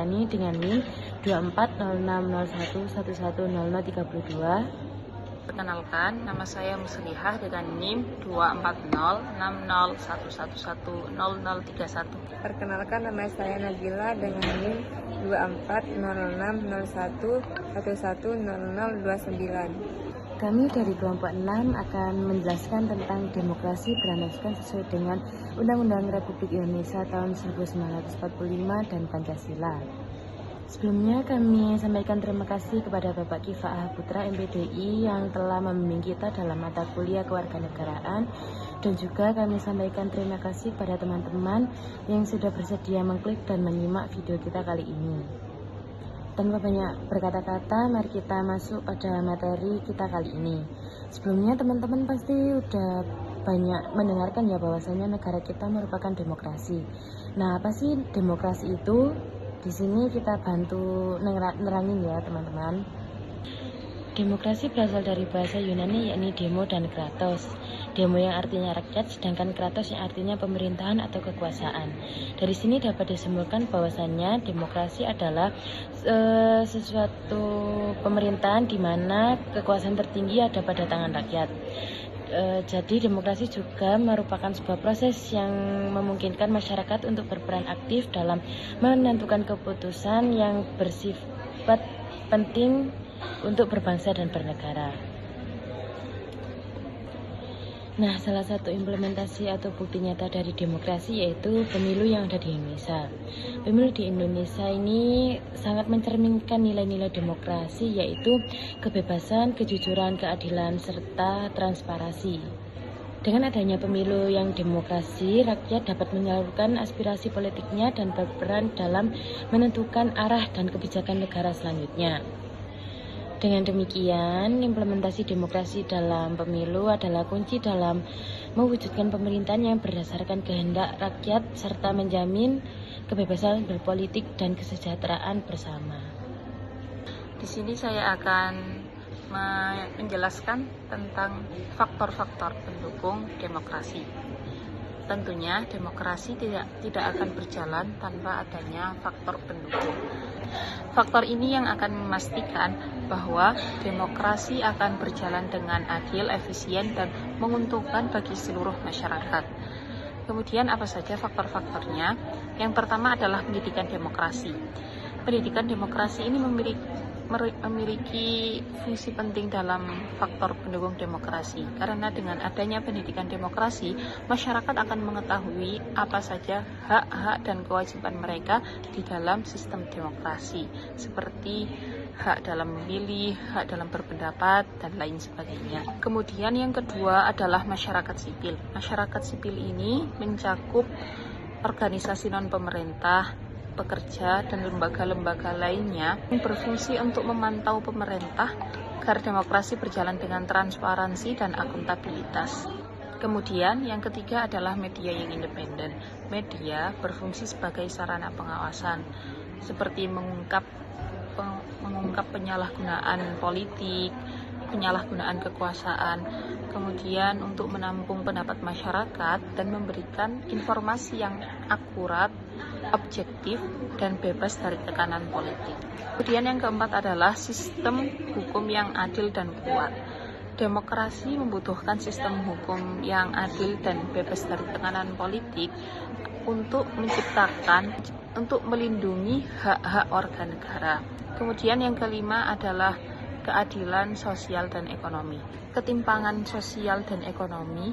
Yunani dengan NIM 240601110032. Perkenalkan, nama saya Muslihah dengan NIM 2406011110031. Perkenalkan, nama saya Nabila dengan NIM 240601110029. Kami dari kelompok 6 akan menjelaskan tentang demokrasi beralaskan sesuai dengan Undang-Undang Republik Indonesia tahun 1945 dan Pancasila. Sebelumnya kami sampaikan terima kasih kepada Bapak Kifa'ah Putra MPDI yang telah membimbing kita dalam mata kuliah kewarganegaraan, dan juga kami sampaikan terima kasih pada teman-teman yang sudah bersedia mengklik dan menyimak video kita kali ini. Tanpa banyak berkata-kata, mari kita masuk pada materi kita kali ini. Sebelumnya teman-teman pasti udah banyak mendengarkan ya bahwasanya negara kita merupakan demokrasi. Nah, apa sih demokrasi itu? Di sini kita bantu nerangin ya teman-teman. Demokrasi berasal dari bahasa Yunani yakni demo dan kratos. Demo yang artinya rakyat, sedangkan kratos yang artinya pemerintahan atau kekuasaan. Dari sini dapat disimpulkan bahwasannya demokrasi adalah sesuatu pemerintahan di mana kekuasaan tertinggi ada pada tangan rakyat. Jadi demokrasi juga merupakan sebuah proses yang memungkinkan masyarakat untuk berperan aktif dalam menentukan keputusan yang bersifat penting untuk berbangsa dan bernegara. Nah, salah satu implementasi atau bukti nyata dari demokrasi yaitu pemilu yang ada di Indonesia. Pemilu di Indonesia ini sangat mencerminkan nilai-nilai demokrasi, yaitu kebebasan, kejujuran, keadilan, serta transparansi. Dengan adanya pemilu yang demokrasi, rakyat dapat menyalurkan aspirasi politiknya dan berperan dalam menentukan arah dan kebijakan negara selanjutnya. Dengan demikian, implementasi demokrasi dalam pemilu adalah kunci dalam mewujudkan pemerintahan yang berdasarkan kehendak rakyat serta menjamin kebebasan berpolitik dan kesejahteraan bersama. Di sini saya akan menjelaskan tentang faktor-faktor pendukung demokrasi. Tentunya demokrasi tidak akan berjalan tanpa adanya faktor pendukung. Faktor ini yang akan memastikan bahwa demokrasi akan berjalan dengan adil, efisien, dan menguntungkan bagi seluruh masyarakat. Kemudian apa saja faktor-faktornya? Yang pertama adalah pendidikan demokrasi. Pendidikan demokrasi ini memiliki fungsi penting dalam faktor pendukung demokrasi, karena dengan adanya pendidikan demokrasi, masyarakat akan mengetahui apa saja hak-hak dan kewajiban mereka di dalam sistem demokrasi, seperti hak dalam memilih, hak dalam berpendapat, dan lain sebagainya. Kemudian yang kedua adalah masyarakat sipil. Masyarakat sipil ini mencakup organisasi non-pemerintah, pekerja, dan lembaga-lembaga lainnya yang berfungsi untuk memantau pemerintah agar demokrasi berjalan dengan transparansi dan akuntabilitas. Kemudian yang ketiga adalah media yang independen. Media berfungsi sebagai sarana pengawasan, seperti mengungkap penyalahgunaan politik, penyalahgunaan kekuasaan, kemudian untuk menampung pendapat masyarakat dan memberikan informasi yang akurat, objektif, dan bebas dari tekanan politik. Kemudian yang keempat adalah sistem hukum yang adil dan kuat. Demokrasi membutuhkan sistem hukum yang adil dan bebas dari tekanan politik untuk melindungi hak-hak warga negara. Kemudian yang kelima adalah keadilan sosial dan ekonomi. Ketimpangan sosial dan ekonomi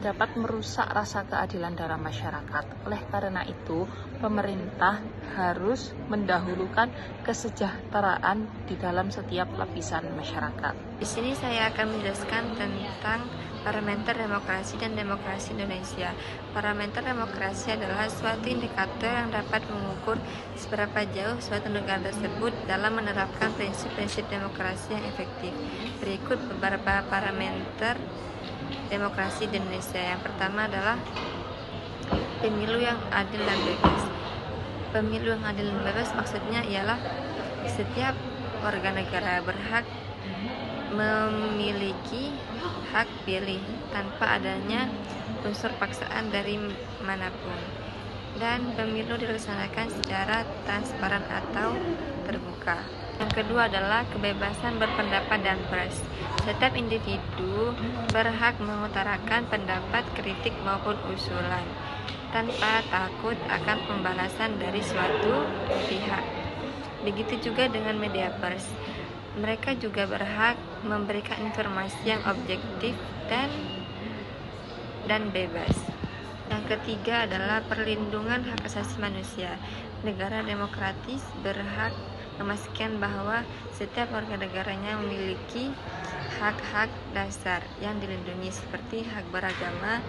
dapat merusak rasa keadilan dalam masyarakat. Oleh karena itu, pemerintah harus mendahulukan kesejahteraan di dalam setiap lapisan masyarakat. Di sini saya akan menjelaskan tentang parameter demokrasi dan demokrasi Indonesia. Parameter demokrasi adalah suatu indikator yang dapat mengukur seberapa jauh suatu negara tersebut dalam menerapkan prinsip-prinsip demokrasi yang efektif. Berikut beberapa parameter demokrasi di Indonesia. Yang pertama adalah pemilu yang adil dan bebas. Pemilu yang adil dan bebas maksudnya ialah setiap warga negara berhak memiliki hak pilih tanpa adanya unsur paksaan dari manapun. dan pemilu dilaksanakan secara transparan atau terbuka. Yang kedua adalah kebebasan berpendapat dan pers. Setiap individu berhak mengutarakan pendapat, kritik maupun usulan tanpa takut akan pembalasan dari suatu pihak. Begitu juga dengan media pers. Mereka juga berhak memberikan informasi yang objektif dan bebas. Yang ketiga adalah perlindungan hak asasi manusia. Negara demokratis berhak memastikan bahwa setiap warga negaranya memiliki hak-hak dasar yang dilindungi seperti hak beragama,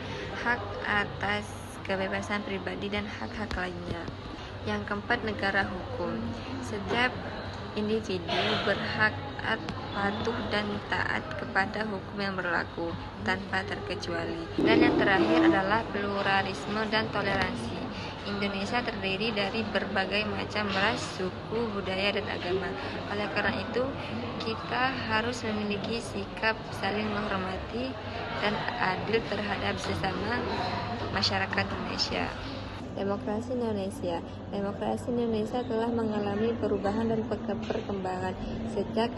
hak atas kebebasan pribadi, dan hak-hak lainnya. Yang keempat, negara hukum. Setiap individu berhak patuh dan taat kepada hukum yang berlaku tanpa terkecuali. Dan yang terakhir adalah pluralisme dan toleransi. Indonesia terdiri dari berbagai macam ras, suku, budaya, dan agama. Oleh karena itu, kita harus memiliki sikap saling menghormati dan adil terhadap sesama masyarakat Indonesia. Demokrasi Indonesia. Demokrasi Indonesia telah mengalami perubahan dan perkembangan sejak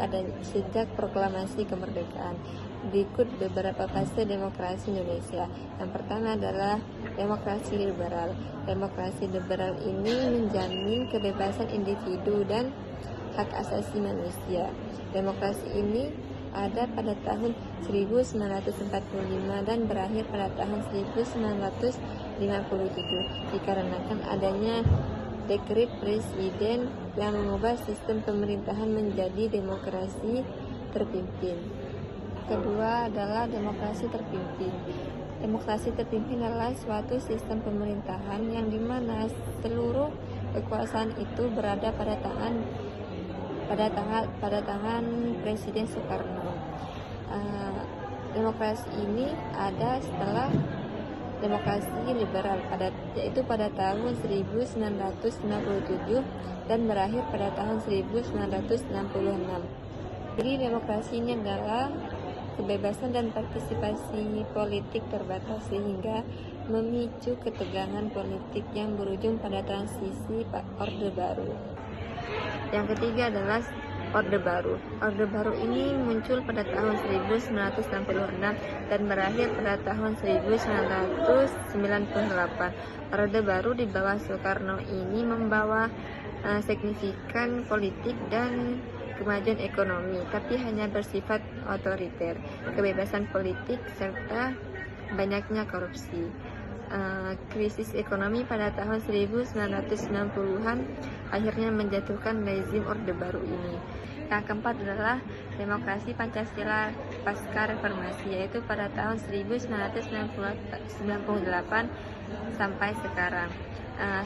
proklamasi kemerdekaan. Berikut beberapa fase demokrasi Indonesia. Yang pertama adalah demokrasi liberal. Demokrasi liberal ini menjamin kebebasan individu dan hak asasi manusia. Demokrasi ini ada pada tahun 1945 dan berakhir pada tahun 1957 dikarenakan adanya dekret presiden yang mengubah sistem pemerintahan menjadi demokrasi terpimpin. Kedua adalah demokrasi terpimpin. Demokrasi terpimpin adalah suatu sistem pemerintahan yang dimana seluruh kekuasaan itu berada pada tangan Presiden Soekarno. Demokrasi ini ada setelah demokrasi liberal yaitu pada tahun 1957 dan berakhir pada tahun 1966. Jadi demokrasi ini adalah kebebasan dan partisipasi politik terbatas sehingga memicu ketegangan politik yang berujung pada transisi Orde Baru. Yang ketiga adalah Orde Baru. Orde Baru ini muncul pada tahun 1966 dan berakhir pada tahun 1998. Orde Baru di bawah Soekarno ini membawa signifikan politik dan kemajuan ekonomi, tapi hanya bersifat otoriter, kebebasan politik, serta banyaknya korupsi. Krisis ekonomi pada tahun 1990-an akhirnya menjatuhkan rezim Orde Baru ini. Yang keempat adalah demokrasi Pancasila pasca reformasi, yaitu pada tahun 1998 sampai sekarang.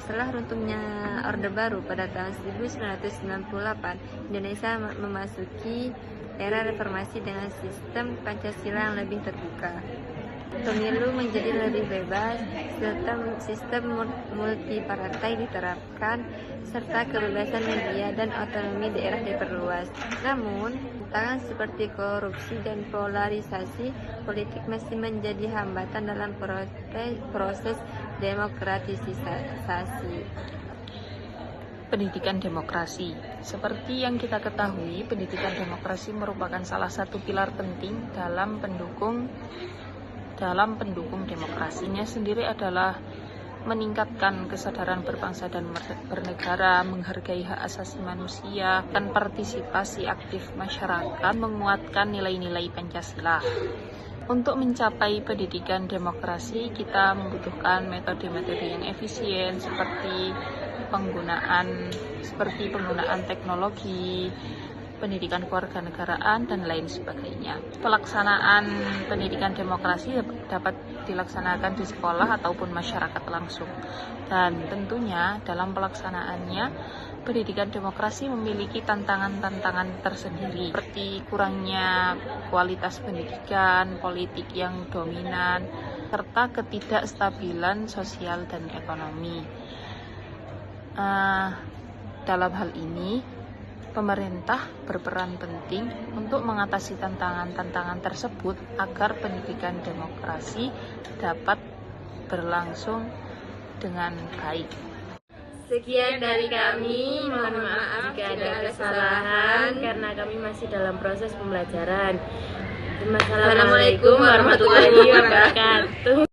Setelah runtuhnya Orde Baru pada tahun 1998, Indonesia memasuki era reformasi dengan sistem Pancasila yang lebih terbuka. Pemilu menjadi lebih bebas, sistem multipartai diterapkan, serta kebebasan media dan otonomi daerah diperluas. Namun, tantangan seperti korupsi dan polarisasi politik masih menjadi hambatan dalam proses demokratisasi. Pendidikan demokrasi. Seperti yang kita ketahui, pendidikan demokrasi merupakan salah satu pilar penting dalam pendukung demokrasinya sendiri adalah meningkatkan kesadaran berbangsa dan bernegara, menghargai hak asasi manusia, dan partisipasi aktif masyarakat, menguatkan nilai-nilai Pancasila. Untuk mencapai pendidikan demokrasi, kita membutuhkan metode-metode yang efisien seperti penggunaan teknologi, pendidikan kewarganegaraan, dan lain sebagainya. Pelaksanaan pendidikan demokrasi dapat dilaksanakan di sekolah ataupun masyarakat langsung. Dan tentunya dalam pelaksanaannya, pendidikan demokrasi memiliki tantangan-tantangan tersendiri, seperti kurangnya kualitas pendidikan, politik yang dominan, serta ketidakstabilan sosial dan ekonomi. Dalam hal ini, pemerintah berperan penting untuk mengatasi tantangan-tantangan tersebut agar pendidikan demokrasi dapat berlangsung dengan baik. Sekian dari kami, mohon maaf jika ada kesalahan karena kami masih dalam proses pembelajaran. Assalamualaikum warahmatullahi wabarakatuh.